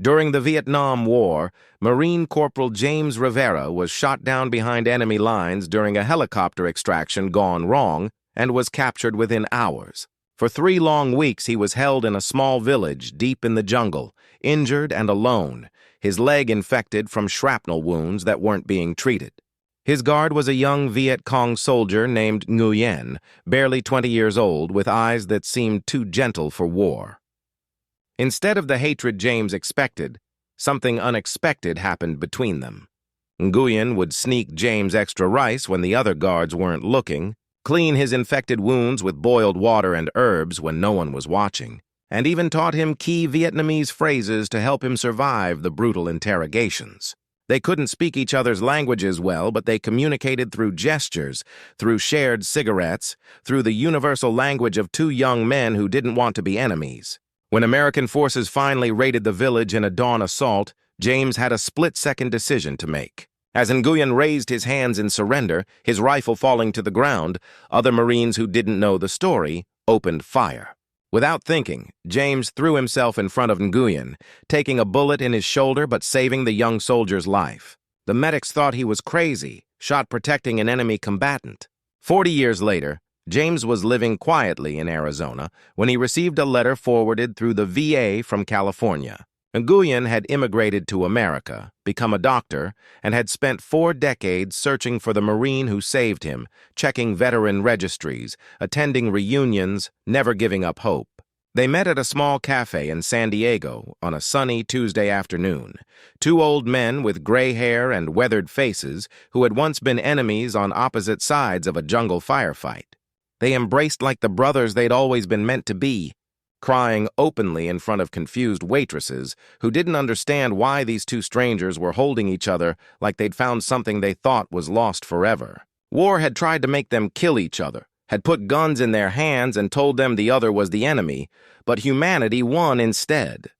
During the Vietnam War, Marine Corporal James Rivera was shot down behind enemy lines during a helicopter extraction gone wrong and was captured within hours. For 3 long weeks, he was held in a small village deep in the jungle, injured and alone, his leg infected from shrapnel wounds that weren't being treated. His guard was a young Viet Cong soldier named Nguyen, barely 20 years old, with eyes that seemed too gentle for war. Instead of the hatred James expected, something unexpected happened between them. Nguyen would sneak James extra rice when the other guards weren't looking, clean his infected wounds with boiled water and herbs when no one was watching, and even taught him key Vietnamese phrases to help him survive the brutal interrogations. They couldn't speak each other's languages well, but they communicated through gestures, through shared cigarettes, through the universal language of 2 young men who didn't want to be enemies. When American forces finally raided the village in a dawn assault, James had a split-second decision to make. As Nguyen raised his hands in surrender, his rifle falling to the ground, other Marines who didn't know the story opened fire. Without thinking, James threw himself in front of Nguyen, taking a bullet in his shoulder but saving the young soldier's life. The medics thought he was crazy, shot protecting an enemy combatant. 40 years later, James was living quietly in Arizona when he received a letter forwarded through the VA from California. Nguyen had immigrated to America, become a doctor, and had spent 4 decades searching for the Marine who saved him, checking veteran registries, attending reunions, never giving up hope. They met at a small café in San Diego on a sunny Tuesday afternoon. 2 old men with gray hair and weathered faces who had once been enemies on opposite sides of a jungle firefight. They embraced like the brothers they'd always been meant to be, crying openly in front of confused waitresses who didn't understand why these 2 strangers were holding each other like they'd found something they thought was lost forever. War had tried to make them kill each other, had put guns in their hands and told them the other was the enemy, but humanity won instead.